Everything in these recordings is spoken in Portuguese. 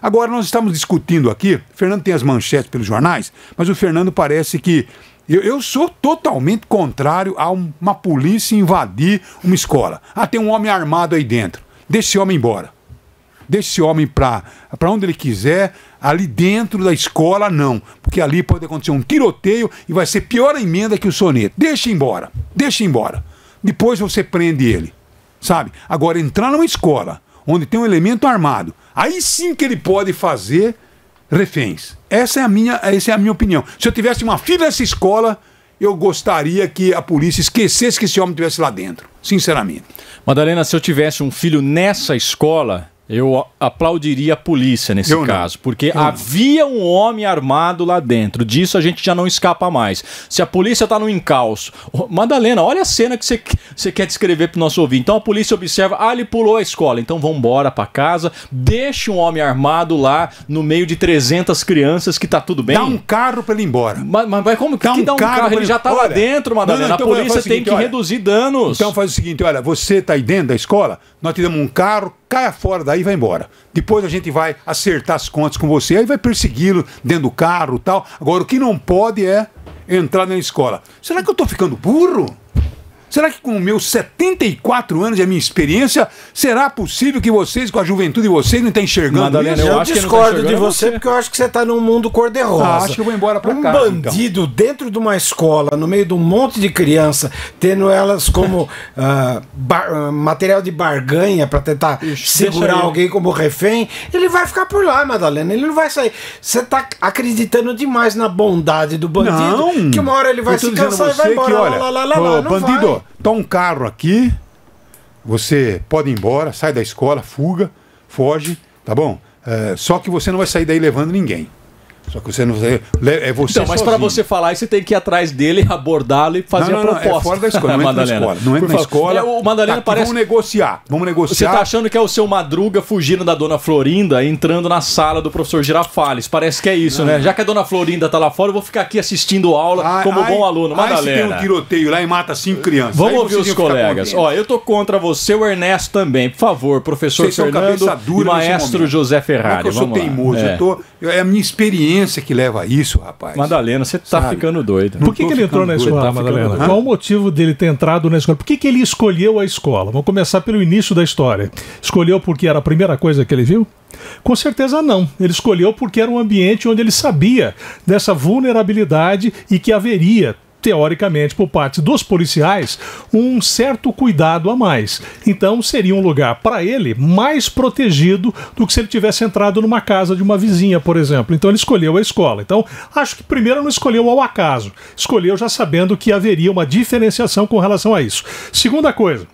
Agora, nós estamos discutindo aqui, o Fernando tem as manchetes pelos jornais, mas o Fernando parece que... Eu sou totalmente contrário a uma polícia invadir uma escola. Ah, tem um homem armado aí dentro. Deixa esse homem embora. Deixa esse homem para onde ele quiser, ali dentro da escola, não. Porque ali pode acontecer um tiroteio e vai ser pior a emenda que o soneto. Deixa embora, deixa embora. Depois você prende ele, sabe? Agora, entrar numa escola onde tem um elemento armado, aí sim que ele pode fazer reféns. Essa é a minha opinião. Se eu tivesse uma filha nessa escola, eu gostaria que a polícia esquecesse que esse homem estivesse lá dentro. Sinceramente. Madalena, se eu tivesse um filho nessa escola, eu aplaudiria a polícia nesse caso, porque havia um homem armado lá dentro. Disso a gente já não escapa mais. Se a polícia está no encalço... Madalena, olha a cena que você quer descrever para o nosso ouvinte. Então a polícia observa, ele pulou a escola, então vamos embora para casa, deixa um homem armado lá no meio de 300 crianças que tá tudo bem. Dá um carro para ele ir embora. Mas como que dá um carro? Ele já tá lá dentro, Madalena. Então a polícia tem que reduzir danos. Então faz o seguinte, olha, você tá aí dentro da escola, nós te damos um carro, caia fora daí e vai embora. Depois a gente vai acertar as contas com você, aí vai persegui-lo dentro do carro e tal. Agora, o que não pode é entrar na escola. Será que eu tô ficando burro? Será que com meus 74 anos e a minha experiência, será possível que vocês, com a juventude de vocês, não estão enxergando Madalena, isso? Eu discordo de você, porque eu acho que você está num mundo cor-de-rosa. Acho que eu vou embora para casa. Um bandido dentro de uma escola, no meio de um monte de criança, tendo elas como material de barganha para tentar segurar alguém como refém, ele vai ficar por lá, Madalena. Ele não vai sair. Você está acreditando demais na bondade do bandido, que uma hora ele vai se cansar e vai embora. Olha, bandido, tá um carro aqui, você pode ir embora, sai da escola, fuga, foge, tá bom? Só que você não vai sair daí levando ninguém. Só que você não vai... É você então, mas para você falar isso, você tem que ir atrás dele, abordá-lo e fazer a proposta. É fora da escola, não entra na escola. Não entra na escola. O Madalena parece... Vamos negociar. Você tá achando que é o seu Madruga fugindo da Dona Florinda, entrando na sala do professor Girafales. Parece que é isso, né? Já que a Dona Florinda tá lá fora, eu vou ficar aqui assistindo aula como bom aluno. Madalena. Aí tem um tiroteio lá e mata 5 crianças. Vamos ouvir os colegas. Ó, eu tô contra você, o Ernesto também. Por favor, professor Fernando e maestro José Ferrari. Eu sou teimoso. É a minha experiência que leva a isso, rapaz. Madalena, você tá ficando doido. Por que ele entrou na escola, Madalena? Qual o motivo dele ter entrado na escola? Por que ele escolheu a escola? Vamos começar pelo início da história. Escolheu porque era a primeira coisa que ele viu? Com certeza não. Ele escolheu porque era um ambiente onde ele sabia dessa vulnerabilidade e que haveria, teoricamente, por parte dos policiais, um certo cuidado a mais. Então seria um lugar para ele mais protegido do que se ele tivesse entrado numa casa de uma vizinha, por exemplo. Então ele escolheu a escola. Então acho que primeiro não escolheu ao acaso. Escolheu já sabendo que haveria uma diferenciação com relação a isso. Segunda coisa,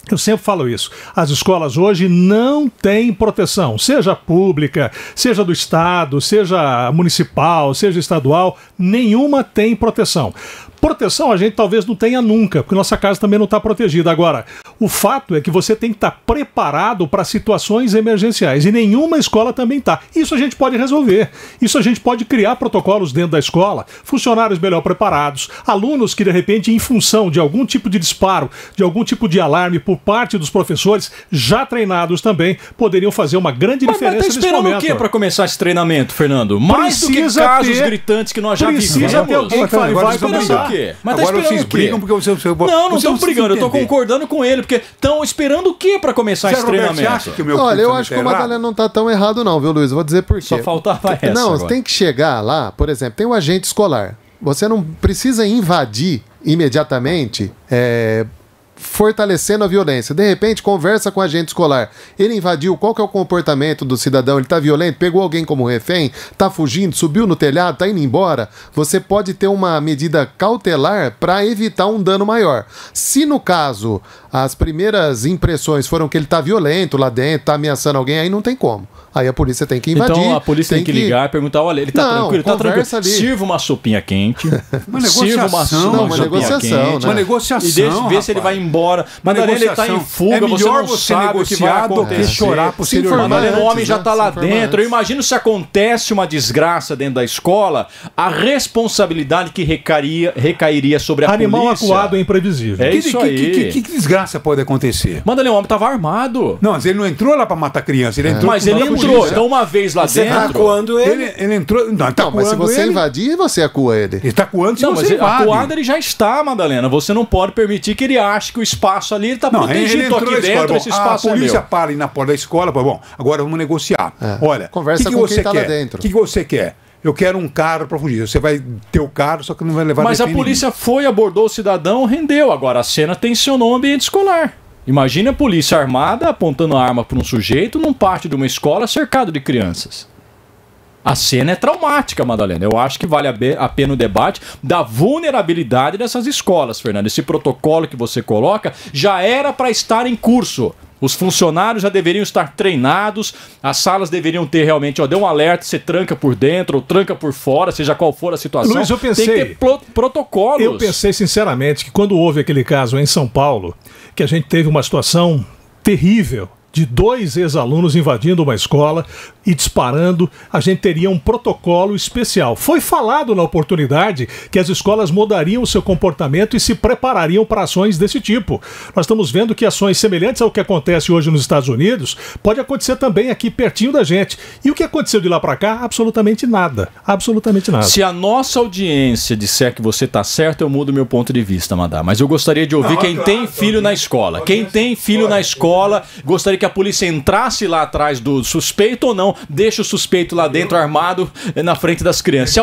eu sempre falo isso, as escolas hoje não têm proteção, seja pública, seja do Estado, seja municipal, seja estadual, nenhuma tem proteção. Proteção a gente talvez não tenha nunca, porque nossa casa também não está protegida. Agora, o fato é que você tem que estar preparado para situações emergenciais, e nenhuma escola também está. Isso a gente pode resolver, isso a gente pode criar protocolos dentro da escola, funcionários melhor preparados, alunos que de repente, em função de algum tipo de disparo, de algum tipo de alarme por parte dos professores, já treinados também, poderiam fazer uma grande diferença nesse momento. Mas tá esperando o quê para começar esse treinamento, Fernando? Mais do que casos gritantes que nós já vimos. Precisa ter alguém que fale, vai começar. Mas agora vocês brigam porque você... Não estão brigando, eu estou concordando com ele, porque estão esperando o quê para começar esse treinamento? Olha, eu acho que o Madalena não está tão errado não, viu, Luiz? Eu vou dizer por quê. Só faltava essa. Não, você tem que chegar lá, por exemplo, tem um agente escolar. Você não precisa invadir imediatamente, fortalecendo a violência. De repente, conversa com o agente escolar. Ele invadiu, qual que é o comportamento do cidadão? Ele está violento? Pegou alguém como refém? Está fugindo? Subiu no telhado? Está indo embora? Você pode ter uma medida cautelar para evitar um dano maior. Se no caso, as primeiras impressões foram que ele está violento lá dentro, está ameaçando alguém, aí não tem como. Aí a polícia tem que invadir. Então a polícia tem que ligar e perguntar, olha, ele tá tranquilo, tá tranquilo. Ali. Sirva uma sopinha quente. Uma negociação. Uma negociação, né? Uma negociação, e deixa ver se ele vai embora. Madalena, ele tá em fuga, você não sabe o que vai acontecer. Chorar posteriormente. Madalena, o homem já tá lá dentro. Eu imagino se acontece uma desgraça dentro da escola, a responsabilidade que recairia sobre a Animal polícia. Animal acuado é imprevisível. É isso aí. Que desgraça pode acontecer? Madalena, o homem tava armado. Não, mas ele não entrou lá pra matar criança. Ele entrou mas ele entrou. Então, uma vez lá Você tá dentro... acuando ele? Ele entrou... Não, mas se você invadir, você acua ele. Ele tá acuando se Não, mas você invade. acuado ele já está, Madalena. Você não pode permitir que ele ache que o espaço ali está Não, protegido. ele entrou Aqui na escola. dentro, esse espaço a polícia é meu. para ali na porta da escola, bom, agora vamos negociar. Olha, Conversa que com você quem tá lá quer? dentro. O que você quer? Eu quero um carro para fugir. Você vai ter o carro, só que não vai levar Mas a refém polícia nenhum. foi, abordou o cidadão, rendeu. Agora a cena tensionou o ambiente escolar. Imagina a polícia armada apontando a arma para um sujeito num pátio de uma escola cercado de crianças. A cena é traumática, Madalena. Eu acho que vale a pena o debate da vulnerabilidade dessas escolas, Fernando. Esse protocolo que você coloca já era para estar em curso. Os funcionários já deveriam estar treinados, as salas deveriam ter realmente, deu um alerta, você tranca por dentro ou tranca por fora, seja qual for a situação. Luiz, eu pensei, tem que ter protocolos. Eu pensei sinceramente que quando houve aquele caso em São Paulo, que a gente teve uma situação terrível de 2 ex-alunos invadindo uma escola e disparando, a gente teria um protocolo especial. Foi falado na oportunidade que as escolas mudariam o seu comportamento e se preparariam para ações desse tipo. Nós estamos vendo que ações semelhantes ao que acontece hoje nos Estados Unidos pode acontecer também aqui pertinho da gente. E o que aconteceu de lá para cá? Absolutamente nada. Absolutamente nada. Se a nossa audiência disser que você está certo, eu mudo meu ponto de vista, Madá. Mas eu gostaria de ouvir quem tem filho na escola. Quem tem filho na escola, gostaria que a polícia entrasse lá atrás do suspeito ou não, deixa o suspeito lá dentro armado na frente das crianças. Se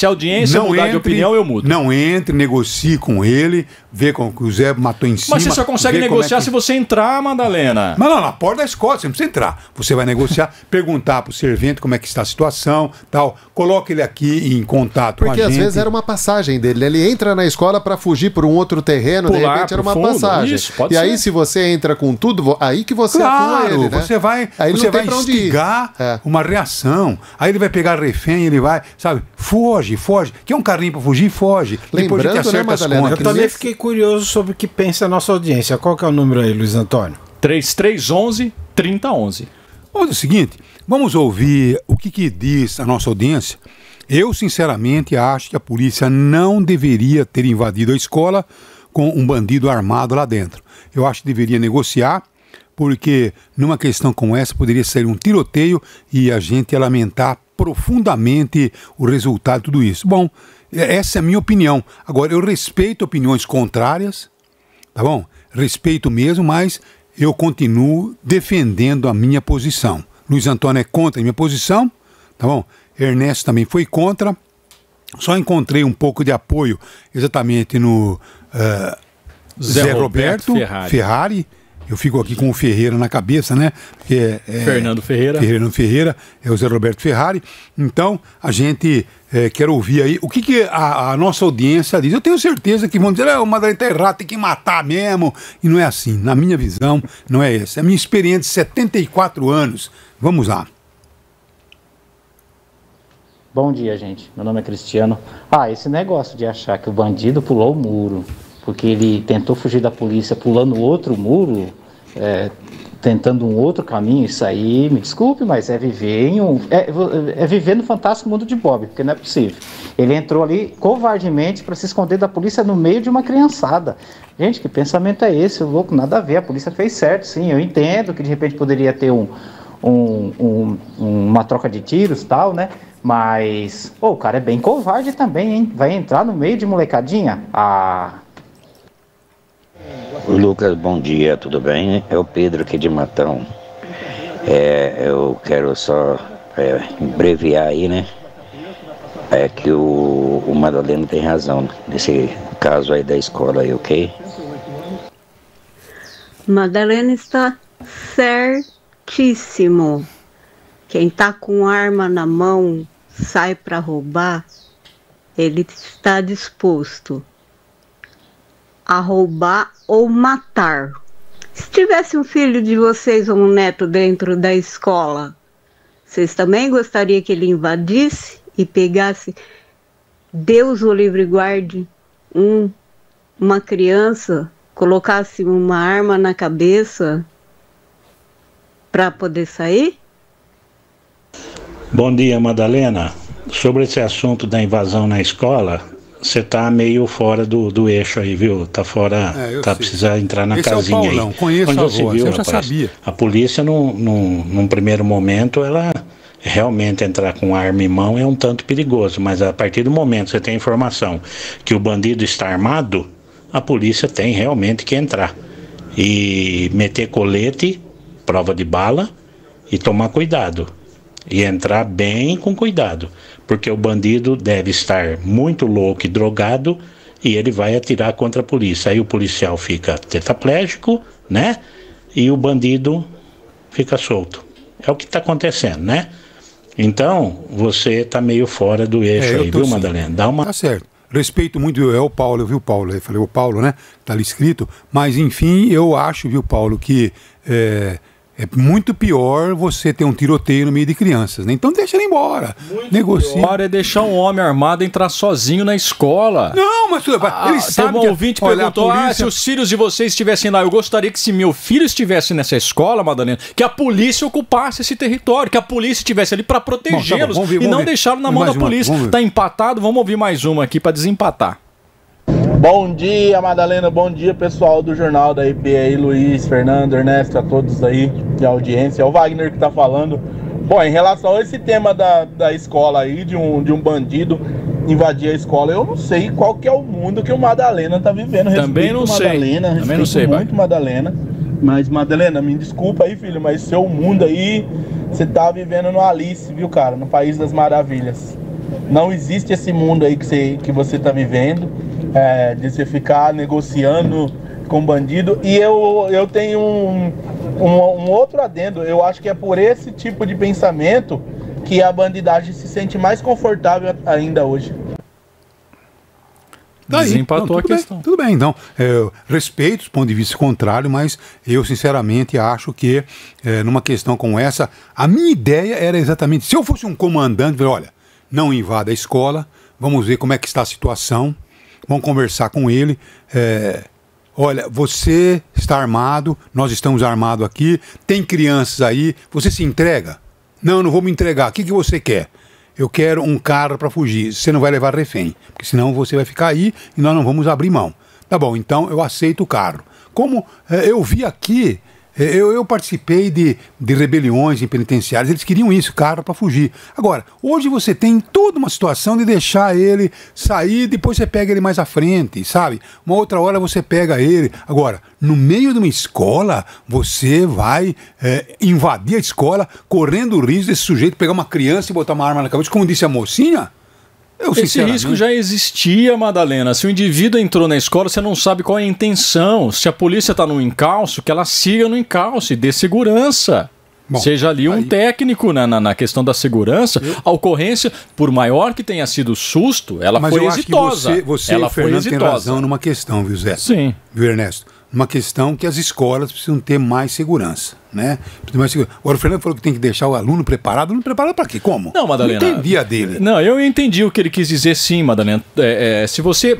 a audiência mudar de opinião, eu mudo. Não entre, negocie com ele, vê com que o Zé matou em cima. Mas você só consegue negociar se você entrar, Madalena. Mas não, na porta da escola, você não precisa entrar. Você vai negociar, perguntar pro servente como é que está a situação, tal. Coloca ele aqui em contato com a gente. Porque às vezes era uma passagem dele. Ele entra na escola para fugir por um outro terreno, de repente era uma passagem. Isso, pode e ser. aí, se você entra com tudo, aí que você atua ele, né? Você vai, aí você vai instigar uma reação. Aí ele vai pegar refém, ele vai, sabe, foge. Quer um carrinho para fugir? Foge. Depois a gente acerta as contas. Eu também fiquei curioso sobre o que pensa a nossa audiência. Qual que é o número aí, Luiz Antônio? 3311-3011. Vamos fazer o seguinte, vamos ouvir o que diz a nossa audiência. Eu, sinceramente, acho que a polícia não deveria ter invadido a escola com um bandido armado lá dentro. Eu acho que deveria negociar, porque numa questão como essa poderia ser um tiroteio e a gente ia lamentar profundamente o resultado de tudo isso. Bom, essa é a minha opinião. Agora, eu respeito opiniões contrárias, tá bom? Respeito mesmo, mas eu continuo defendendo a minha posição. Luiz Antônio é contra a minha posição, tá bom? Ernesto também foi contra. Só encontrei um pouco de apoio exatamente no Zé Roberto Ferrari. Eu fico aqui com o Ferreira na cabeça, né? Porque Fernando Ferreira. Fernando Ferreira é o Zé Roberto Ferrari. Então, a gente quer ouvir aí o que a nossa audiência diz. Eu tenho certeza que vão dizer, o Madalena tá errado, tem que matar mesmo. E não é assim. Na minha visão, não é essa. É a minha experiência de 74 anos. Vamos lá. Bom dia, gente. Meu nome é Cristiano. Esse negócio de achar que o bandido pulou o muro, porque ele tentou fugir da polícia pulando outro muro, tentando um outro caminho, isso aí, me desculpe, mas é viver viver no fantástico mundo de Bob, porque não é possível. Ele entrou ali covardemente para se esconder da polícia no meio de uma criançada. Gente, que pensamento é esse? Louco, nada a ver, a polícia fez certo, sim. Eu entendo que de repente poderia ter uma troca de tiros e tal, né? Mas, o cara é bem covarde também, hein? Vai entrar no meio de molecadinha? Lucas, bom dia, tudo bem? É o Pedro aqui de Matão. Eu quero só abreviar aí, né? É que o Madalena tem razão nesse caso aí da escola aí, ok? Madalena está certíssimo. Quem está com arma na mão sai para roubar, ele está disposto a roubar ou matar. Se tivesse um filho de vocês ou um neto dentro da escola, vocês também gostariam que ele invadisse e pegasse, Deus o livre guarde, uma criança, colocasse uma arma na cabeça para poder sair? Bom dia, Madalena. Sobre esse assunto da invasão na escola, você tá meio fora do eixo aí, viu? Tá fora, tá precisando entrar na casinha aí. Paulão, conheço a voz, eu já sabia. A polícia, num primeiro momento, ela realmente entrar com arma em mão é um tanto perigoso, mas a partir do momento que você tem informação que o bandido está armado, a polícia tem realmente que entrar e meter colete, prova de bala e tomar cuidado e entrar bem com cuidado, porque o bandido deve estar muito louco e drogado e ele vai atirar contra a polícia. Aí o policial fica tetraplégico, né? E o bandido fica solto. É o que está acontecendo, né? Então, você tá meio fora do eixo aí, viu, Madalena? Dá uma... Tá certo. Respeito muito, o Paulo, viu, Paulo? Eu falei o Paulo, né? Tá ali escrito. Mas, enfim, eu acho, viu, Paulo, que é muito pior você ter um tiroteio no meio de crianças, né? Então deixa ele embora. Negocia. Pior é deixar um homem armado entrar sozinho na escola. Não, mas ele sabe um ouvinte perguntou, se os filhos de vocês estivessem lá, eu gostaria que se meu filho estivesse nessa escola, Madalena, que a polícia ocupasse esse território, que a polícia estivesse ali para protegê-los e não deixá-lo na mão da polícia. Tá empatado, vamos ouvir mais uma aqui para desempatar. Bom dia, Madalena, bom dia, pessoal do Jornal da IP aí, Luiz, Fernando, Ernesto, a todos aí de audiência, é o Wagner que tá falando. Bom, em relação a esse tema da escola aí, de um bandido invadir a escola, eu não sei qual que é o mundo que o Madalena tá vivendo. Também não sei. Também não sei, muito Madalena. Mas, Madalena, me desculpa aí, filho, mas seu mundo aí, você tá vivendo no Alice, viu, cara, no País das Maravilhas. Não existe esse mundo aí que você tá vivendo. De você ficar negociando com bandido. E eu tenho um outro adendo. Eu acho que é por esse tipo de pensamento que a bandidagem se sente mais confortável ainda hoje. Desempatou a questão. Tudo bem, então. Respeito o ponto de vista contrário, mas eu sinceramente acho que numa questão como essa, a minha ideia era exatamente, se eu fosse um comandante, olha, não invada a escola, vamos ver como é que está a situação. Vamos conversar com ele. Olha, você está armado, nós estamos armados aqui, tem crianças aí, você se entrega? Não, não vou me entregar. O que você quer? Eu quero um carro para fugir. Você não vai levar refém, porque senão você vai ficar aí e nós não vamos abrir mão. Tá bom, então eu aceito o carro. Como eu vi aqui, eu participei de rebeliões em penitenciários, eles queriam isso, carro para fugir. Agora, hoje você tem toda uma situação de deixar ele sair, depois você pega ele mais à frente, sabe? Uma outra hora você pega ele. Agora, no meio de uma escola, você vai invadir a escola, correndo o risco desse sujeito pegar uma criança e botar uma arma na cabeça, como disse a mocinha. Esse risco já existia, Madalena. Se o indivíduo entrou na escola, você não sabe qual é a intenção. Se a polícia está no encalço, que ela siga no encalço e dê segurança. Bom, seja ali um técnico na questão da segurança. A ocorrência, por maior que tenha sido o susto, ela foi exitosa. Acho que você ela o Fernando tem razão numa questão, viu, Zé? Sim. Viu, Ernesto? Uma questão que as escolas precisam ter mais segurança, né? Agora o Fernando falou que tem que deixar o aluno preparado. O aluno preparado para quê? Como? Não, Madalena. Não entendi a dele. Não, eu entendi o que ele quis dizer, sim, Madalena. Se você,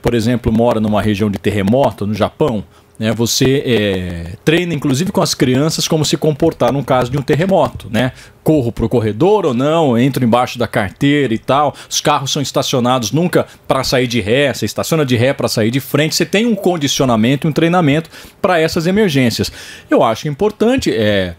por exemplo, mora numa região de terremoto, no Japão, né, você treina, inclusive, com as crianças como se comportar num caso de um terremoto, né? Corro pro corredor ou não, entro embaixo da carteira e tal. Os carros são estacionados nunca para sair de ré, você estaciona de ré para sair de frente. Você tem um condicionamento, um treinamento para essas emergências. Eu acho importante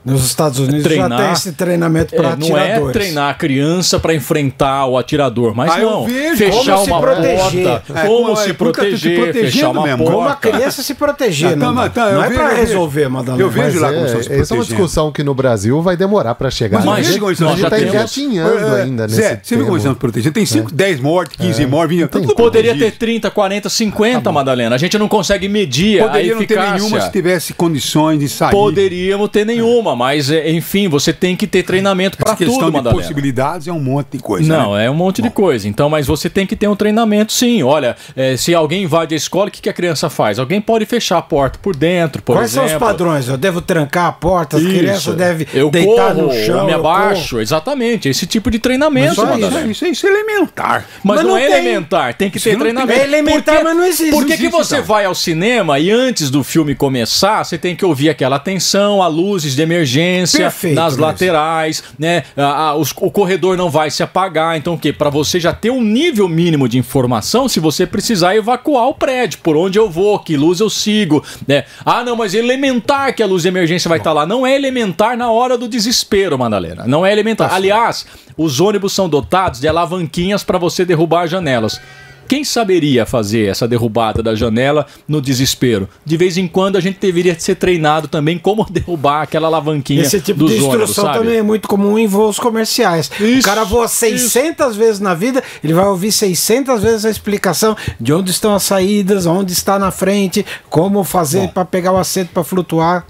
nos Estados Unidos treinar, já tem esse treinamento para atiradores. Não é treinar a criança para enfrentar o atirador, mas não. Fechar uma porta, como se proteger, fechar uma porta. Como a criança se proteger, não é para resolver, Madalena. Eu vejo lá como estão se protegendo. Essa é uma discussão que no Brasil vai demorar para chegar. Mas a gente está engatinhando ainda nesse Zé, você viu como estamos protegendo? Tem 5, 10 mortes, 15 mortes, 20. Poderia ter 30, 40, 50, Madalena. A gente não consegue medir a eficácia. Poderia não ter nenhuma se tivesse condições de sair. Poderíamos ter nenhuma, mas enfim, você tem que ter treinamento para tudo, Madalena. Questão de possibilidades é um monte de coisa. Não, é um monte de coisa. Então, mas você tem que ter um treinamento, sim. Olha, se alguém invade a escola, o que a criança faz? Alguém pode fechar a porta por dentro, por exemplo. Quais são os padrões? Eu devo trancar a porta, as crianças devem deitar no chão. Minha baixo, exatamente. Esse tipo de treinamento, isso é elementar. Mas não é elementar, tem que ter treinamento. É elementar, mas não existe. Por que você vai ao cinema e antes do filme começar, você tem que ouvir aquela atenção, a luzes de emergência nas laterais, né? O corredor não vai se apagar. Então o quê? Para você já ter um nível mínimo de informação, se você precisar evacuar o prédio, por onde eu vou, que luz eu sigo, né? Ah, não, mas é elementar que a luz de emergência vai estar lá. Não é elementar na hora do desespero, Madalena. Não é elementar. Aliás, os ônibus são dotados de alavanquinhas para você derrubar janelas. Quem saberia fazer essa derrubada da janela no desespero? De vez em quando a gente deveria ser treinado também como derrubar aquela alavanquinha dos ônibus. Esse tipo de instrução também é muito comum em voos comerciais. O cara voa 600 vezes na vida, ele vai ouvir 600 vezes a explicação de onde estão as saídas, onde está na frente, como fazer para pegar o assento para flutuar.